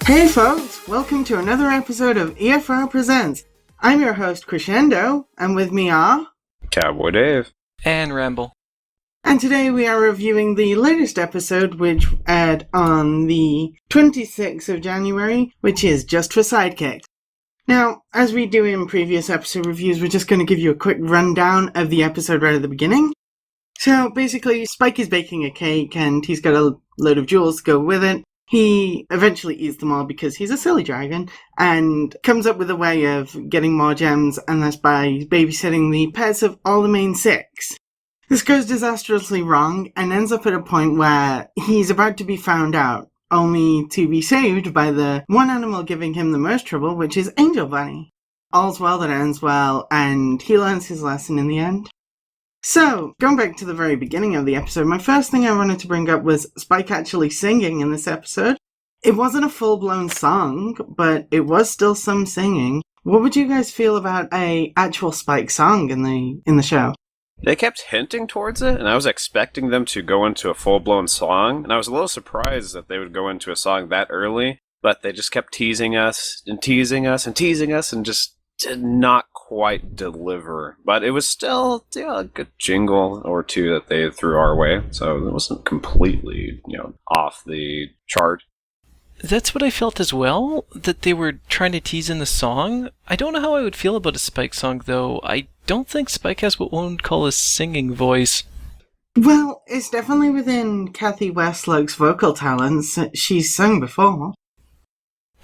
Hey folks, welcome to another episode of EFR Presents. I'm your host Crescendo, and with me are... Cowboy Dave. And Ramble. And today we are reviewing the latest episode, which aired on the 26th of January, which is Just For Sidekicks. Now, as we do in previous episode reviews, we're just going to give you a quick rundown of the episode right at the beginning. So basically, Spike is baking a cake and he's got a load of jewels to go with it. He eventually eats them all because he's a silly dragon and comes up with a way of getting more gems, and that's by babysitting the pets of all the main six. This goes disastrously wrong and ends up at a point where he's about to be found out, only to be saved by the one animal giving him the most trouble, which is Angel Bunny. All's well that ends well, and he learns his lesson in the end. So, going back to the very beginning of the episode, my first thing I wanted to bring up was Spike actually singing in this episode. It wasn't a full-blown song, but it was still some singing. What would you guys feel about a actual Spike song in the show? They kept hinting towards it, and I was expecting them to go into a full-blown song, and I was a little surprised that they would go into a song that early, but they just kept teasing us, and teasing us, and teasing us, and just did not quite deliver. But it was still a good jingle or two that they threw our way, so it wasn't completely, off the chart. That's what I felt as well, that they were trying to tease in the song. I don't know how I would feel about a Spike song, though. I don't think Spike has what one would call a singing voice. Well, it's definitely within Kathy Westloke's vocal talents. She's sung before.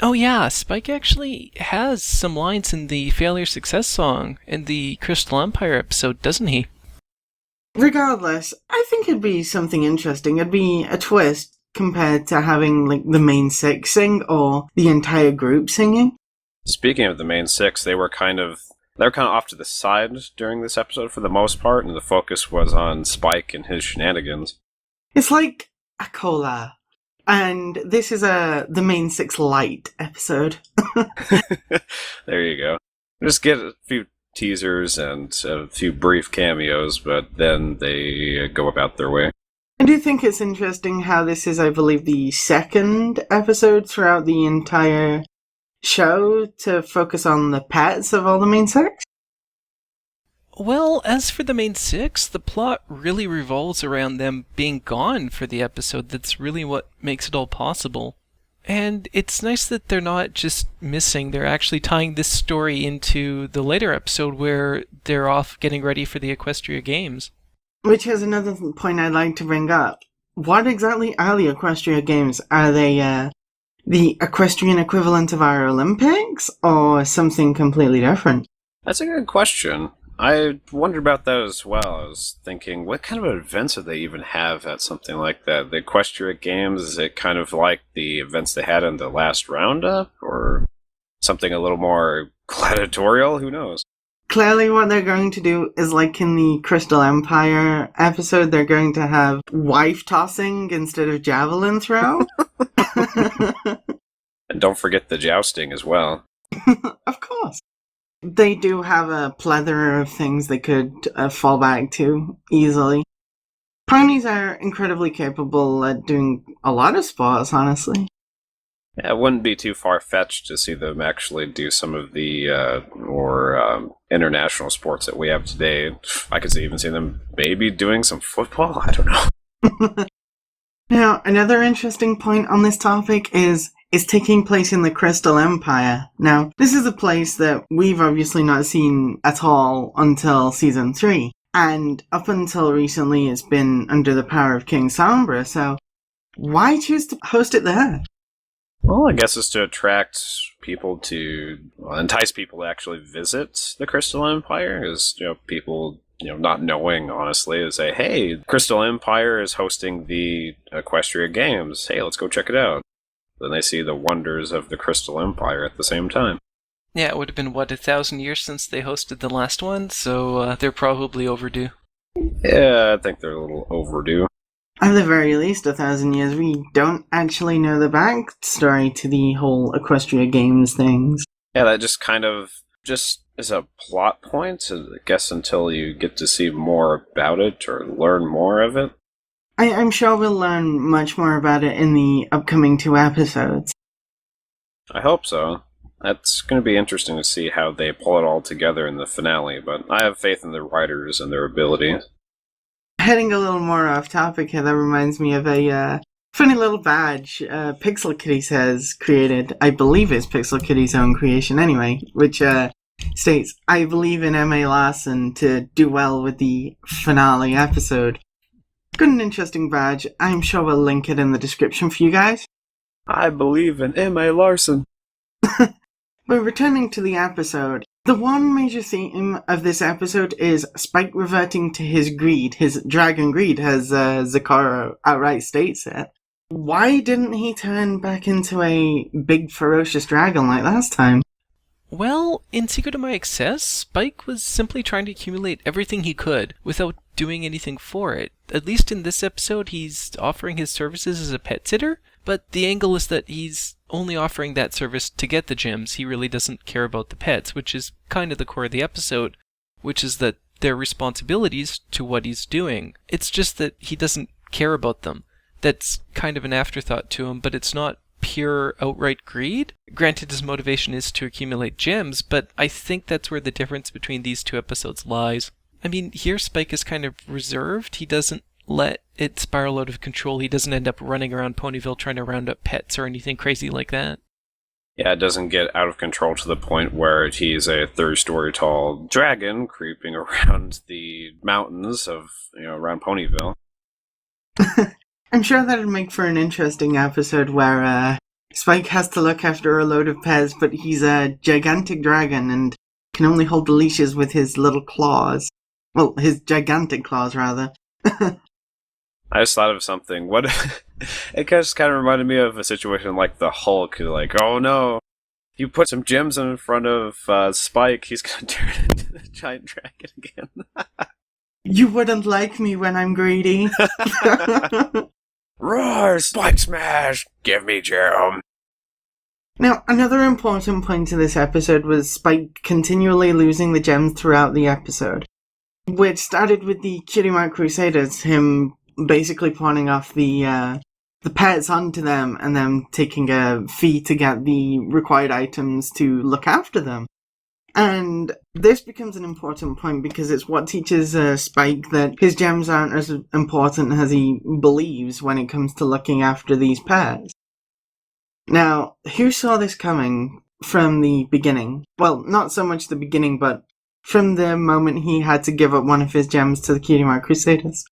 Oh yeah, Spike actually has some lines in the Failure Success song in the Crystal Empire episode, doesn't he? Regardless, I think it'd be something interesting. It'd be a twist compared to having the main six sing or the entire group singing. Speaking of the main six, they were kind of off to the side during this episode for the most part, and the focus was on Spike and his shenanigans. It's like a cola. And this is the main six light episode. There you go. Just get a few teasers and a few brief cameos, but then they go about their way. I do think it's interesting how this is, I believe, the second episode throughout the entire show to focus on the pets of all the main six. Well, as for the main six, the plot really revolves around them being gone for the episode. That's really what makes it all possible. And it's nice that they're not just missing, they're actually tying this story into the later episode where they're off getting ready for the Equestria Games. Which is another point I'd like to bring up. What exactly are the Equestria Games? Are they the equestrian equivalent of our Olympics, or something completely different? That's a good question. I wondered about that as well. I was thinking, what kind of events do they even have at something like that? The Equestria Games, is it kind of like the events they had in the last roundup? Or something a little more gladiatorial? Who knows? Clearly what they're going to do is like in the Crystal Empire episode, they're going to have wife tossing instead of javelin throw. And don't forget the jousting as well. Of course. They do have a plethora of things they could fall back to easily. Ponies are incredibly capable at doing a lot of sports, honestly. Yeah, it wouldn't be too far-fetched to see them actually do some of the more international sports that we have today. I could even see them maybe doing some football. I don't know. Now, another interesting point on this topic is taking place in the Crystal Empire. Now, this is a place that we've obviously not seen at all until Season 3. And up until recently, it's been under the power of King Sombra, so why choose to host it there? Well, I guess it's to attract people entice people to actually visit the Crystal Empire, because, people, not knowing, honestly, to say, hey, Crystal Empire is hosting the Equestria Games. Hey, let's go check it out. Then they see the wonders of the Crystal Empire at the same time. Yeah, it would have been, 1,000 years since they hosted the last one, so they're probably overdue. Yeah, I think they're a little overdue. At the very least, 1,000 years. We don't actually know the backstory to the whole Equestria Games things. Yeah, that just kind of is a plot point, I guess, until you get to see more about it or learn more of it. I'm sure we'll learn much more about it in the upcoming 2 episodes. I hope so. That's going to be interesting to see how they pull it all together in the finale, but I have faith in the writers and their abilities. Heading a little more off topic here, that reminds me of a funny little badge Pixel Kitties has created. I believe it's Pixel Kitties' own creation anyway, which states, "I believe in M.A. Larson to do well with the finale episode." Good and interesting badge. I'm sure we'll link it in the description for you guys. I believe in M.A. Larson. But returning to the episode, the one major theme of this episode is Spike reverting to his greed, his dragon greed, as Zakara outright states it. Why didn't he turn back into a big ferocious dragon like last time? Well, in Secret of My Excess, Spike was simply trying to accumulate everything he could without doing anything for it. At least in this episode, he's offering his services as a pet sitter, but the angle is that he's only offering that service to get the gems. He really doesn't care about the pets, which is kind of the core of the episode, which is that they're responsibilities to what he's doing. It's just that he doesn't care about them. That's kind of an afterthought to him, but it's not pure outright greed. Granted, his motivation is to accumulate gems, but I think that's where the difference between these two episodes lies. I mean, here Spike is kind of reserved. He doesn't let it spiral out of control. He doesn't end up running around Ponyville trying to round up pets or anything crazy like that. Yeah, it doesn't get out of control to the point where he's a third-story tall dragon creeping around the mountains of, around Ponyville. I'm sure that'd make for an interesting episode where Spike has to look after a load of pets, but he's a gigantic dragon and can only hold the leashes with his little claws. Well, his gigantic claws, rather. I just thought of something. What? It just kind of reminded me of a situation like the Hulk. Like, oh no, you put some gems in front of Spike, he's gonna turn into a giant dragon again. You wouldn't like me when I'm greedy. Roar, Spike Smash! Give me gem! Now, another important point to this episode was Spike continually losing the gems throughout the episode, which started with the Cutie Mark Crusaders, him basically pawning off the pets onto them and then taking a fee to get the required items to look after them. And this becomes an important point because it's what teaches Spike that his gems aren't as important as he believes when it comes to looking after these pets. Now, who saw this coming from the beginning? Well, not so much the beginning, but from the moment he had to give up one of his gems to the Cutie Mark Crusaders.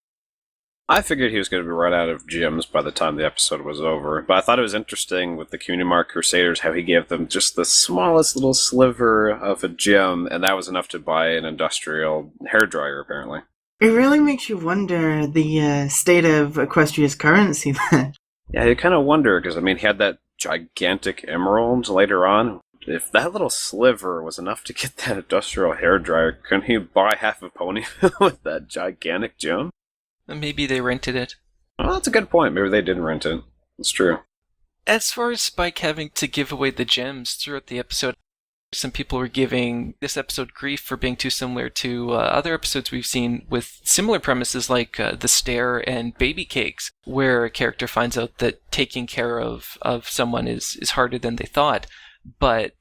I figured he was going to be run out of gems by the time the episode was over, but I thought it was interesting with the Cutie Mark Crusaders how he gave them just the smallest little sliver of a gem, and that was enough to buy an industrial hairdryer, apparently. It really makes you wonder the state of Equestria's currency then. Yeah, you kind of wonder, because, he had that gigantic emerald later on. If that little sliver was enough to get that industrial hairdryer, couldn't he buy half of Ponyville with that gigantic gem? Maybe they rented it. Well, that's a good point. Maybe they didn't rent it. It's true. As far as Spike having to give away the gems throughout the episode, some people were giving this episode grief for being too similar to other episodes we've seen with similar premises like The Stare and Baby Cakes, where a character finds out that taking care of someone is harder than they thought. But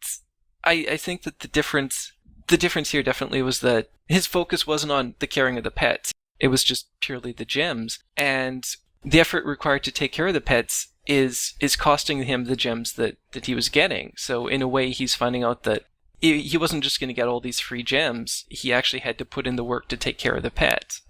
I think that the difference here definitely was that his focus wasn't on the caring of the pets. It was just purely the gems. And the effort required to take care of the pets is costing him the gems that he was getting. So in a way, he's finding out that he wasn't just going to get all these free gems. He actually had to put in the work to take care of the pets.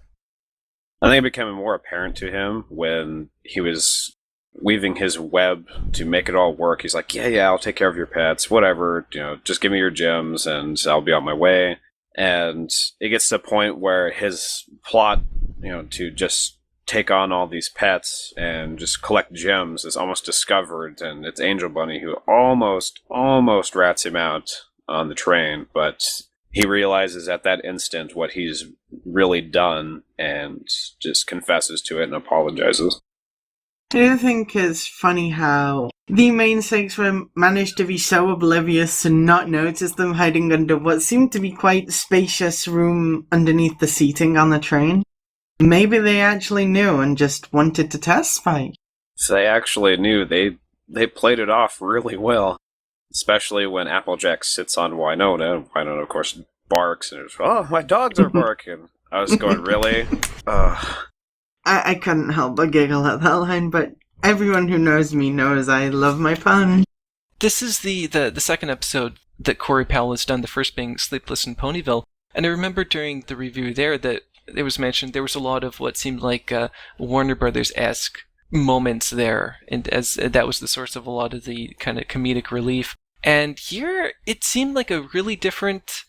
I think it became more apparent to him when he was weaving his web to make it all work. He's like, yeah, I'll take care of your pets, whatever, just give me your gems and I'll be on my way. And it gets to a point where his plot, to just take on all these pets and just collect gems is almost discovered, and it's Angel Bunny who almost rats him out on the train, but he realizes at that instant what he's really done and just confesses to it and apologizes. I do think it's funny how the main six managed to be so oblivious to not notice them hiding under what seemed to be quite spacious room underneath the seating on the train. Maybe they actually knew and just wanted to test Spike. So they actually knew. They played it off really well. especially when Applejack sits on Winona. Winona, of course, barks, and it's, oh, my dogs are barking. I was going, really? I couldn't help but giggle at that line, but everyone who knows me knows I love my pun. This is the second episode that Corey Powell has done, the first being Sleepless in Ponyville. And I remember during the review there that it was mentioned there was a lot of what seemed like Warner Brothers-esque moments there, and as that was the source of a lot of the kind of comedic relief. And here, it seemed like a really different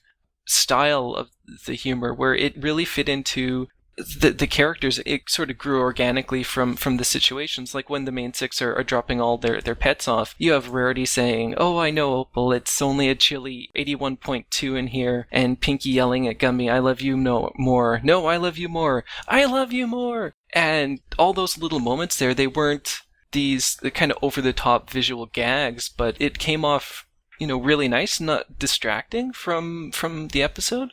style of the humor, where it really fit into the characters. It sort of grew organically from the situations, like when the main six are dropping all their pets off. You have Rarity saying, "Oh, I know, Opal, it's only a chilly 81.2 in here," and Pinky yelling at Gummy, "I love you more. No, I love you more. I love you more." And all those little moments there, they weren't these kind of over-the-top visual gags, but it came off, really nice, not distracting from the episode.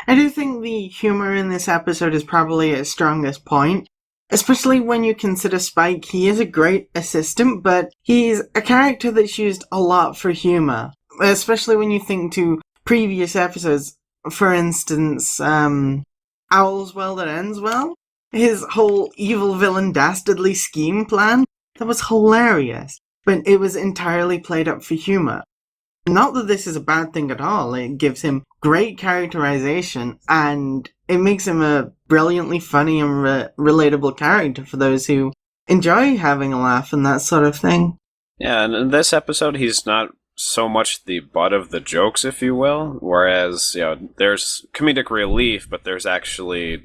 I do think the humor in this episode is probably its strongest point, especially when you consider Spike. He is a great assistant, but he's a character that's used a lot for humor, especially when you think to previous episodes. For instance, Owl's Well That Ends Well. His whole evil villain dastardly scheme plan, that was hilarious, but it was entirely played up for humor. Not that this is a bad thing at all. It gives him great characterization, and it makes him a brilliantly funny and relatable character for those who enjoy having a laugh and that sort of thing. Yeah, and in this episode, he's not so much the butt of the jokes, if you will, whereas, there's comedic relief, but there's actually,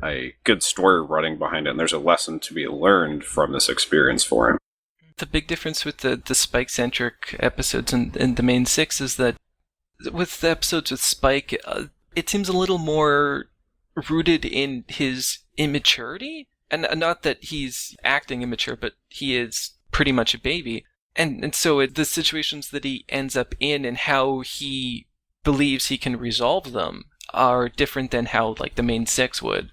a good story running behind it, and there's a lesson to be learned from this experience for him. The big difference with the Spike-centric episodes and the main six is that with the episodes with Spike, it seems a little more rooted in his immaturity. And not that he's acting immature, but he is pretty much a baby. And so the situations that he ends up in and how he believes he can resolve them are different than how, like, the main six would.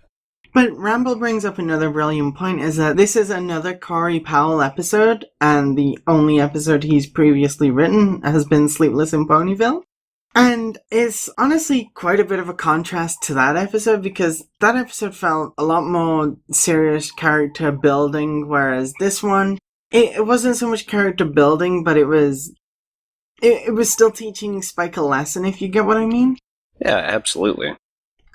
But Ramble brings up another brilliant point, is that this is another Corey Powell episode, and the only episode he's previously written has been Sleepless in Ponyville. And it's honestly quite a bit of a contrast to that episode, because that episode felt a lot more serious character building, whereas this one, it wasn't so much character building, but it was still teaching Spike a lesson, if you get what I mean. Yeah, absolutely.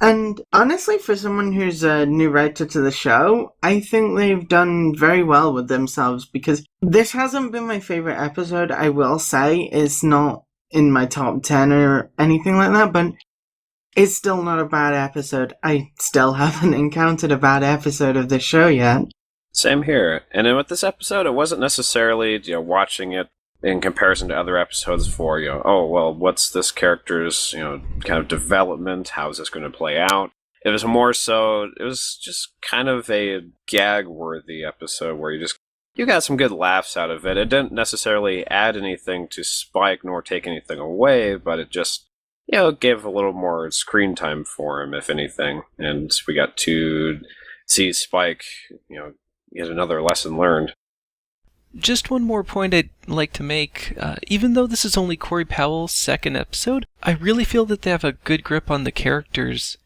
And honestly, for someone who's a new writer to the show, I think they've done very well with themselves, because this hasn't been my favorite episode, I will say. It's not in my top 10 or anything like that, but it's still not a bad episode. I still haven't encountered a bad episode of this show yet. Same here. And then with this episode, it wasn't necessarily, watching it in comparison to other episodes for, oh, well, what's this character's, kind of development? How is this going to play out? It was more so, it was just kind of a gag-worthy episode where you got some good laughs out of it. It didn't necessarily add anything to Spike nor take anything away, but it just, gave a little more screen time for him, if anything. And we got to see Spike, get another lesson learned. Just one more point I'd like to make. Even though this is only Corey Powell's second episode, I really feel that they have a good grip on the characters.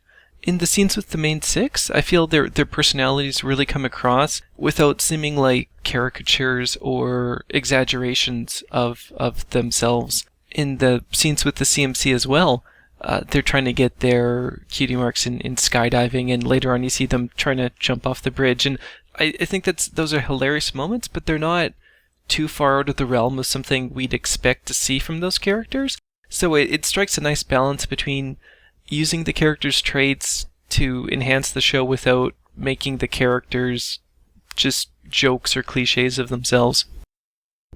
In the scenes with the main six, I feel their personalities really come across without seeming like caricatures or exaggerations of themselves. In the scenes with the CMC as well, they're trying to get their cutie marks in skydiving, and later on you see them trying to jump off the bridge. And I think those are hilarious moments, but they're not too far out of the realm of something we'd expect to see from those characters. So it strikes a nice balance between using the characters' traits to enhance the show without making the characters just jokes or cliches of themselves.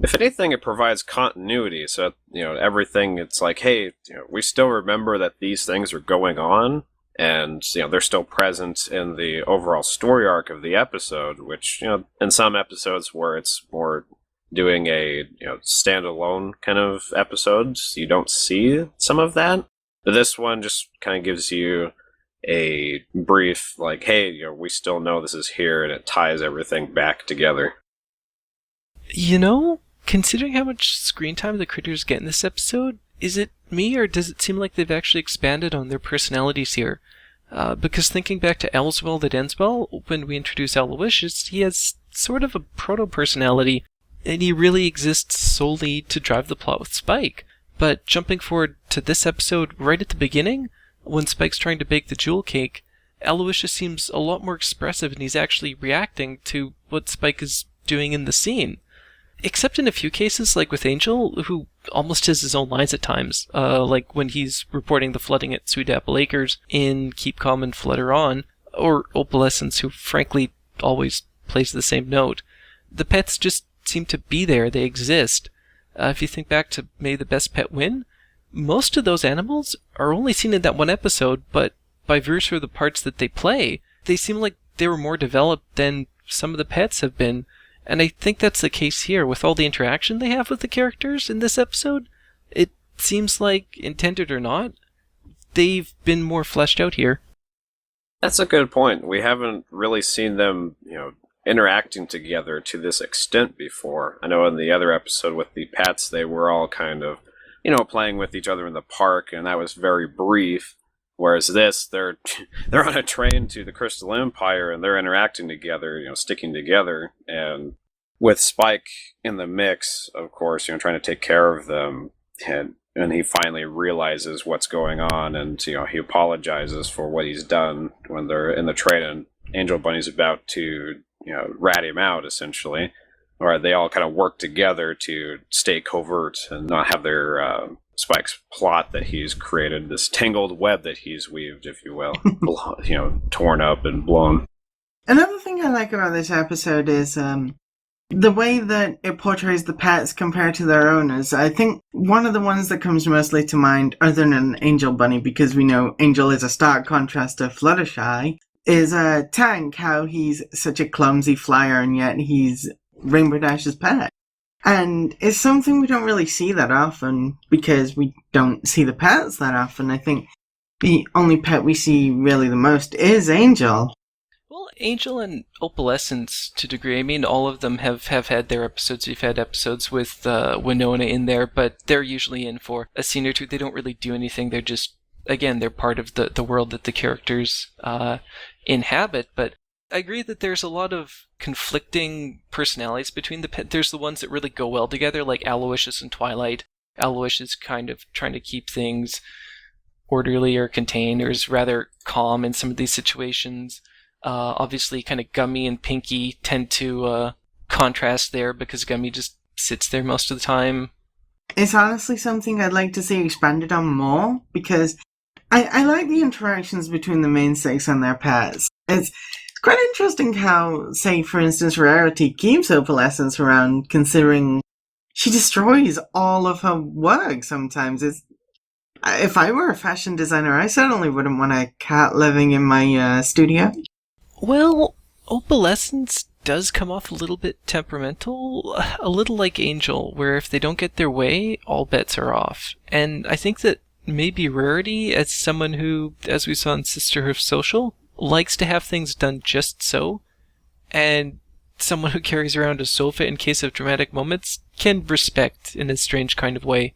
If anything, it provides continuity. So, everything, it's like, hey, we still remember that these things are going on, and, they're still present in the overall story arc of the episode, which, in some episodes where it's more doing a, standalone kind of episodes, you don't see some of that. But this one just kind of gives you a brief, like, hey, we still know this is here, and it ties everything back together. considering how much screen time the critters get in this episode, is it me or does it seem like they've actually expanded on their personalities here? Because thinking back to Ellswell the Denswell, when we introduce Aloysius, he has sort of a proto-personality, and he really exists solely to drive the plot with Spike. But jumping forward to this episode, right at the beginning, when Spike's trying to bake the jewel cake, Aloysius seems a lot more expressive, and he's actually reacting to what Spike is doing in the scene. Except in a few cases, like with Angel, who almost has his own lines at times, like when he's reporting the flooding at Sweet Apple Acres in Keep Calm and Flutter On, or Opalescence, who frankly always plays the same note. The pets just seem to be there, they exist. If you think back to May the Best Pet Win, most of those animals are only seen in that one episode, but by virtue of the parts that they play, they seem like they were more developed than some of the pets have been. And I think that's the case here. With all the interaction they have with the characters in this episode, it seems like, intended or not, they've been more fleshed out here. That's a good point. We haven't really seen them, interacting together to this extent before. I know in the other episode with the pets, they were all kind of, playing with each other in the park, and that was very brief. Whereas this, they're on a train to the Crystal Empire, and they're interacting together, sticking together. And with Spike in the mix, of course, trying to take care of them, and he finally realizes what's going on, and he apologizes for what he's done when they're in the train, and Angel Bunny's about to rat him out, essentially. Or they all kind of work together to stay covert and not have their Spike's plot that he's created, this tangled web that he's weaved, if you will, torn up and blown. Another thing I like about this episode is the way that it portrays the pets compared to their owners. I think one of the ones that comes mostly to mind, other than Angel Bunny, because we know Angel is a stark contrast to Fluttershy, is Tank, how he's such a clumsy flyer and yet he's Rainbow Dash's pet. And it's something we don't really see that often because we don't see the pets that often. I think the only pet we see really the most is Angel. Well, Angel and Opalescence, to a degree. I mean, all of them have had their episodes. We've had episodes with Winona in there, but they're usually in for a scene or two. They don't really do anything. They're just, again, they're part of the world that the characters inhabit. But I agree that there's a lot of conflicting personalities between the pets. There's the ones that really go well together, like Aloysius and Twilight. Aloysius kind of trying to keep things orderly or contained, or is rather calm in some of these situations. Obviously, kind of Gummy and Pinky tend to contrast there because Gummy just sits there most of the time. It's honestly something I'd like to see expanded on more, because I like the interactions between the main six and their pets. It's quite interesting how, say, for instance, Rarity keeps Opalescence around, considering she destroys all of her work sometimes. If I were a fashion designer, I certainly wouldn't want a cat living in my studio. Well, Opalescence does come off a little bit temperamental, a little like Angel, where if they don't get their way, all bets are off. And I think that maybe Rarity, as someone who, as we saw in Sisterhood Social, likes to have things done just so, and someone who carries around a sofa in case of dramatic moments can respect in a strange kind of way.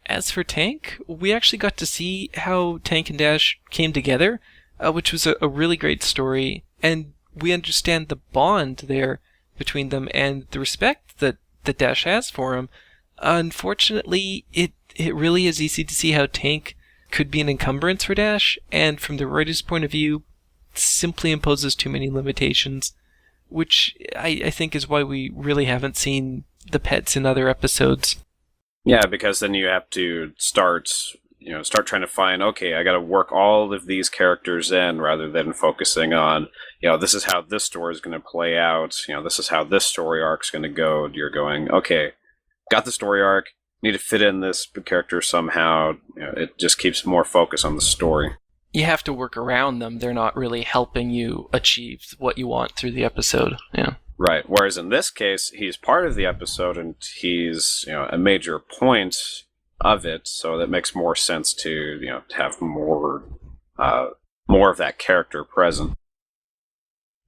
As for Tank, we actually got to see how Tank and Dash came together, which was a really great story, and we understand the bond there between them and the respect that Dash has for him. Unfortunately, it really is easy to see how Tank could be an encumbrance for Dash, and from the writer's point of view, simply imposes too many limitations, which I think is why we really haven't seen the pets in other episodes. Yeah, because then you have to start trying to find, okay, I got to work all of these characters in rather than focusing on, this is how this story is going to play out, this is how this story arc is going to go. You're going, okay, got the story arc, need to fit in this character somehow. It just keeps more focus on the story. You have to work around them. They're not really helping you achieve what you want through the episode. Yeah. Right. Whereas in this case, he's part of the episode and he's, a major point of it. So that makes more sense to, to have more of that character present.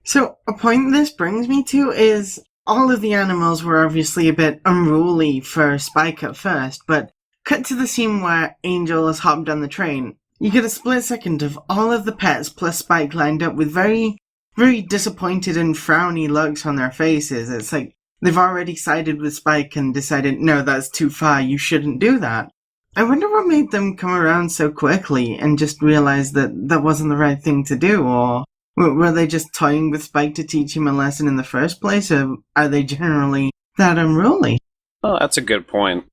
So a point this brings me to is all of the animals were obviously a bit unruly for Spike at first, but cut to the scene where Angel has hopped on the train. You get a split second of all of the pets plus Spike lined up with very, very disappointed and frowny looks on their faces. It's like they've already sided with Spike and decided, no, that's too far, you shouldn't do that. I wonder what made them come around so quickly and just realize that that wasn't the right thing to do, or were they just toying with Spike to teach him a lesson in the first place, or are they generally that unruly? Oh, that's a good point.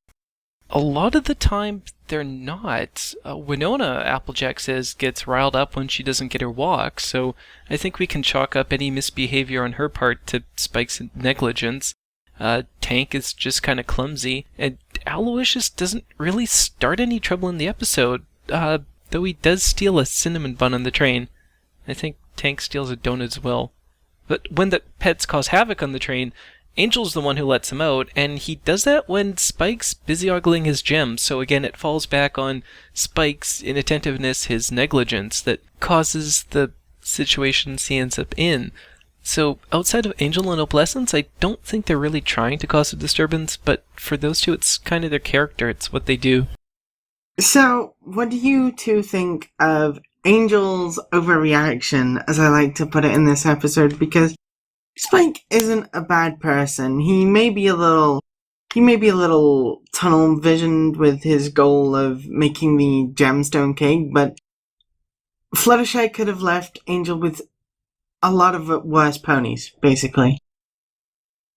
A lot of the time, they're not. Winona, Applejack says, gets riled up when she doesn't get her walk, so I think we can chalk up any misbehavior on her part to Spike's negligence. Tank is just kind of clumsy, and Aloysius doesn't really start any trouble in the episode, though he does steal a cinnamon bun on the train. I think Tank steals a donut as well. But when the pets cause havoc on the train, Angel's the one who lets him out, and he does that when Spike's busy ogling his gems, so again it falls back on Spike's inattentiveness, his negligence, that causes the situations he ends up in. So outside of Angel and Oblessence, I don't think they're really trying to cause a disturbance, but for those two it's kind of their character, it's what they do. So, what do you two think of Angel's overreaction, as I like to put it in this episode? Because Spike isn't a bad person. He may be a little tunnel visioned with his goal of making the gemstone cake, but Fluttershy could have left Angel with a lot of worse ponies, basically.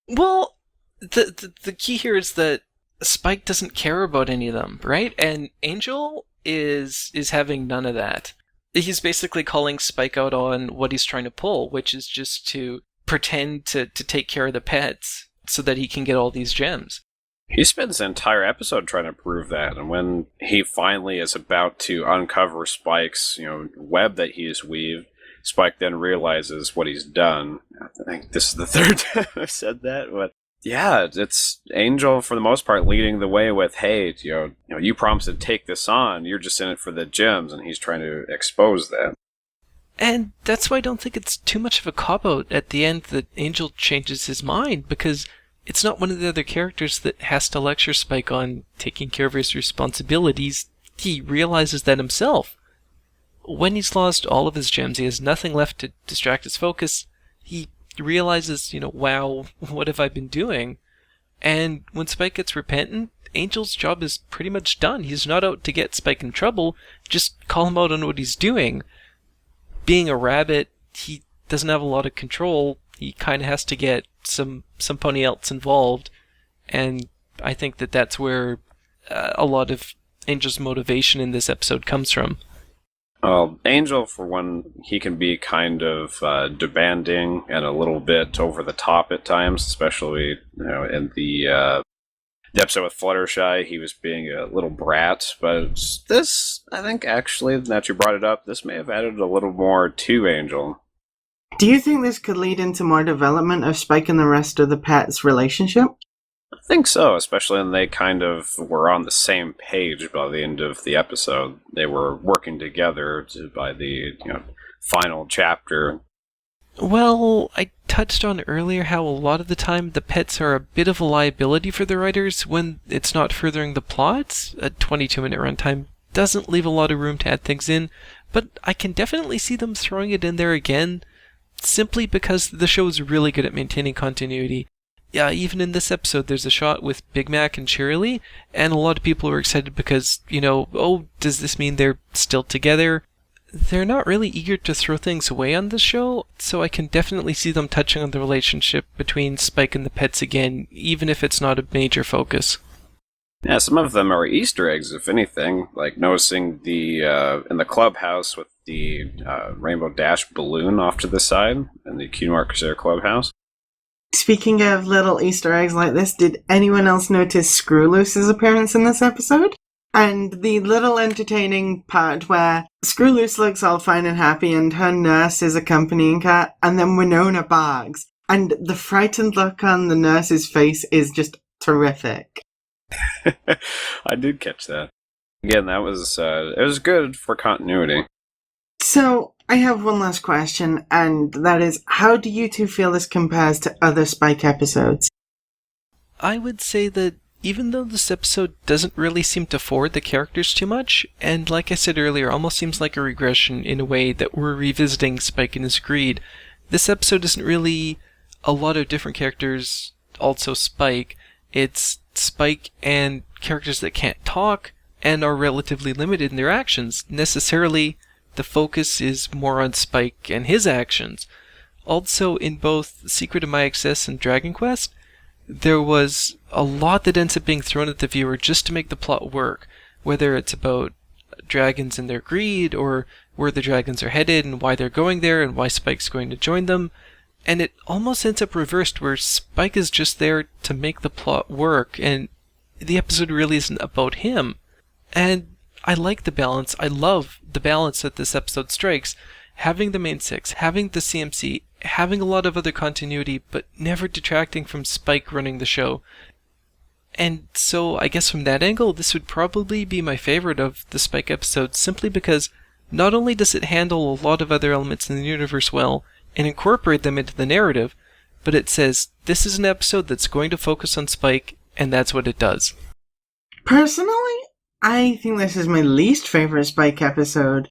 Well, the key here is that Spike doesn't care about any of them, right? And Angel is having none of that. He's basically calling Spike out on what he's trying to pull, which is just to pretend to take care of the pets so that he can get all these gems. He spends the entire episode trying to prove that, and when he finally is about to uncover Spike's, web that he has weaved, Spike then realizes what he's done. I think this is the third time I've said that, but yeah, it's Angel for the most part leading the way with, hey, you promised to take this on, you're just in it for the gems, and he's trying to expose that. And that's why I don't think it's too much of a cop-out at the end that Angel changes his mind, because it's not one of the other characters that has to lecture Spike on taking care of his responsibilities. He realizes that himself. When he's lost all of his gems, he has nothing left to distract his focus. He realizes, wow, what have I been doing? And when Spike gets repentant, Angel's job is pretty much done. He's not out to get Spike in trouble, just call him out on what he's doing. Being a rabbit, he doesn't have a lot of control. He kind of has to get somebody else involved, and I think that's where a lot of Angel's motivation in this episode comes from. Well, Angel, for one, he can be kind of demanding and a little bit over the top at times, especially in the episode with Fluttershy, he was being a little brat. But this, I think, actually, that you brought it up, this may have added a little more to Angel. Do you think this could lead into more development of Spike and the rest of the pets' relationship? I think so, especially when they kind of were on the same page by the end of the episode. They were working together by the final chapter. Well, I touched on earlier how a lot of the time the pets are a bit of a liability for the writers when it's not furthering the plot. A 22-minute runtime doesn't leave a lot of room to add things in, but I can definitely see them throwing it in there again, simply because the show is really good at maintaining continuity. Yeah, even in this episode, there's a shot with Big Mac and Cheerilee, and a lot of people are excited because, does this mean they're still together? They're not really eager to throw things away on this show, so I can definitely see them touching on the relationship between Spike and the pets again, even if it's not a major focus. Yeah, some of them are Easter eggs, if anything, like noticing the in the clubhouse with the Rainbow Dash balloon off to the side in the Cutie Mark Crusader clubhouse. Speaking of little Easter eggs like this, did anyone else notice Screw Loose's appearance in this episode? And the little entertaining part where Screw Loose looks all fine and happy and her nurse is accompanying her, and then Winona barks. And the frightened look on the nurse's face is just terrific. I did catch that. Again, that was it was good for continuity. So, I have one last question, and that is, how do you two feel this compares to other Spike episodes? I would say that even though this episode doesn't really seem to forward the characters too much, and like I said earlier, almost seems like a regression in a way that we're revisiting Spike and his greed, this episode isn't really a lot of different characters, also Spike. It's Spike and characters that can't talk and are relatively limited in their actions. Necessarily, the focus is more on Spike and his actions. Also, in both Secret of My Excess and Dragon Quest, there was a lot that ends up being thrown at the viewer just to make the plot work, whether it's about dragons and their greed, or where the dragons are headed and why they're going there and why Spike's going to join them. And it almost ends up reversed, where Spike is just there to make the plot work, and the episode really isn't about him. And I like the balance. I love the balance that this episode strikes. Having the main six, having the CMC, having a lot of other continuity, but never detracting from Spike running the show. And so I guess from that angle, this would probably be my favorite of the Spike episodes, simply because not only does it handle a lot of other elements in the universe well, and incorporate them into the narrative, but it says, this is an episode that's going to focus on Spike, and that's what it does. Personally, I think this is my least favorite Spike episode.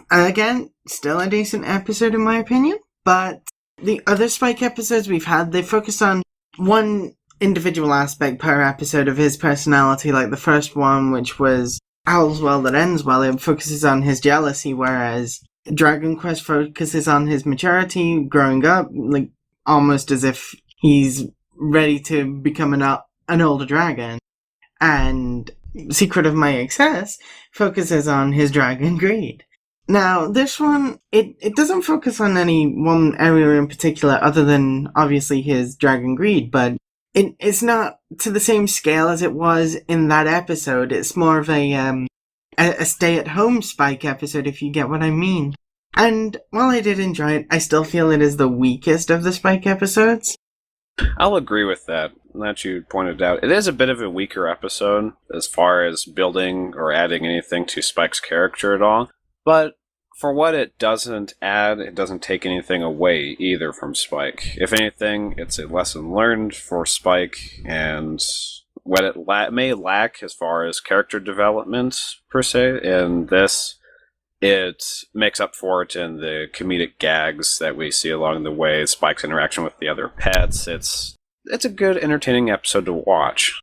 Again, still a decent episode in my opinion, but the other Spike episodes we've had, they focus on one individual aspect per episode of his personality, like the first one, which was All's Well That Ends Well. It focuses on his jealousy, whereas Dragon Quest focuses on his maturity, growing up, like almost as if he's ready to become an older dragon. And Secret of My Excess focuses on his dragon greed. Now, this one, it doesn't focus on any one area in particular other than, obviously, his dragon greed, but it's not to the same scale as it was in that episode. It's more of a stay-at-home Spike episode, if you get what I mean. And while I did enjoy it, I still feel it is the weakest of the Spike episodes. I'll agree with that you pointed out. It is a bit of a weaker episode as far as building or adding anything to Spike's character at all. But for what it doesn't add, it doesn't take anything away either from Spike. If anything, it's a lesson learned for Spike, and what it may lack as far as character development, per se, in this, it makes up for it in the comedic gags that we see along the way, Spike's interaction with the other pets. It's a good, entertaining episode to watch.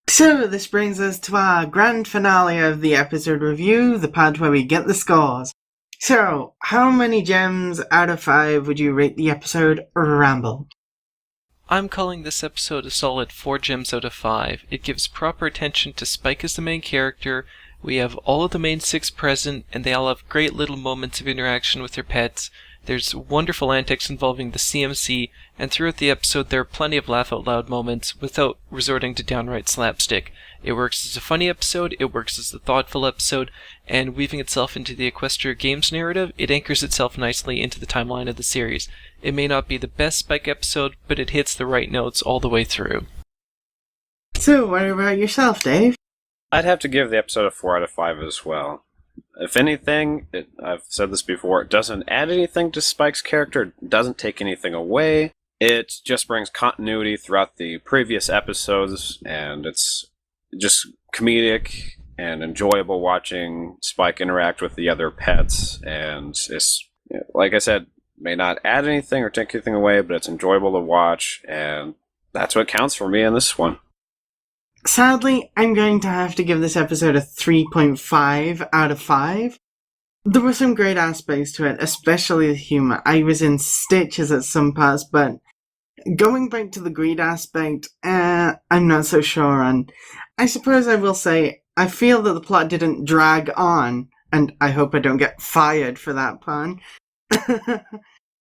So, this brings us to our grand finale of the episode review, the part where we get the scores. So, how many gems out of 5 would you rate the episode Ramble? I'm calling this episode a solid 4 gems out of 5. It gives proper attention to Spike as the main character. We have all of the main 6 present, and they all have great little moments of interaction with their pets. There's wonderful antics involving the CMC, and throughout the episode there are plenty of laugh-out-loud moments without resorting to downright slapstick. It works as a funny episode, it works as a thoughtful episode, and weaving itself into the Equestria Games narrative, it anchors itself nicely into the timeline of the series. It may not be the best Spike episode, but it hits the right notes all the way through. So, what about yourself, Dave? I'd have to give the episode a 4 out of 5 as well. If anything, I've said this before, it doesn't add anything to Spike's character, it doesn't take anything away. It just brings continuity throughout the previous episodes, and it's just comedic and enjoyable watching Spike interact with the other pets. And it's, like I said, may not add anything or take anything away, but it's enjoyable to watch, and that's what counts for me in this one. Sadly, I'm going to have to give this episode a 3.5 out of 5. There were some great aspects to it, especially the humor. I was in stitches at some parts, but going back to the greed aspect, I'm not so sure on. I suppose I will say, I feel that the plot didn't drag on, and I hope I don't get fired for that pun.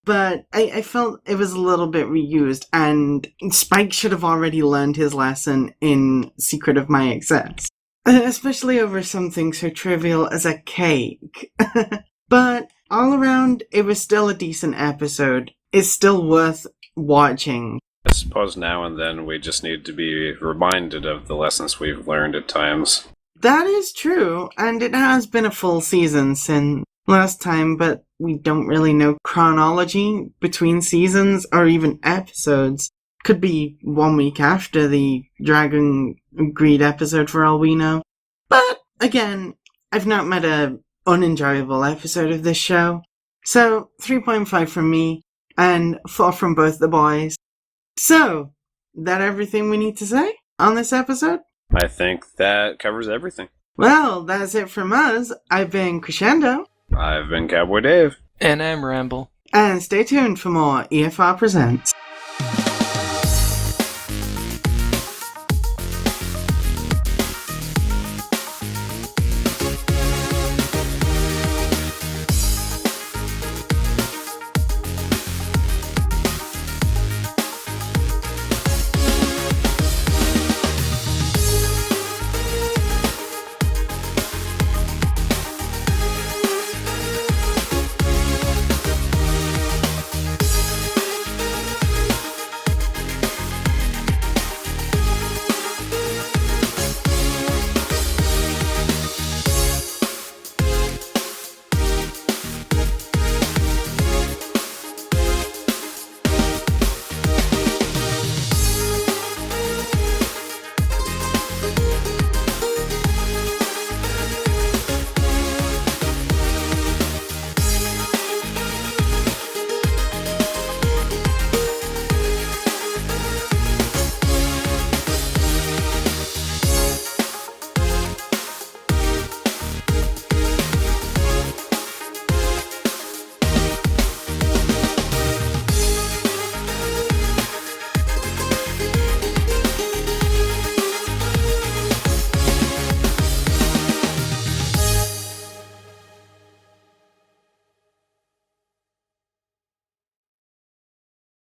But I felt it was a little bit reused, and Spike should have already learned his lesson in Secret of My Excess. Especially over something so trivial as a cake. But all around, it was still a decent episode. It's still worth watching. I suppose now and then we just need to be reminded of the lessons we've learned at times. That is true, and it has been a full season since last time, but we don't really know chronology between seasons or even episodes. Could be 1 week after the Dragon Greed episode for all we know. But again, I've not met a unenjoyable episode of this show. So 3.5 from me and 4 from both the boys. So, that everything we need to say on this episode? I think that covers everything. Well, that's it from us. I've been Crescendo. I've been Cowboy Dave. And I'm Ramble. And stay tuned for more EFR Presents.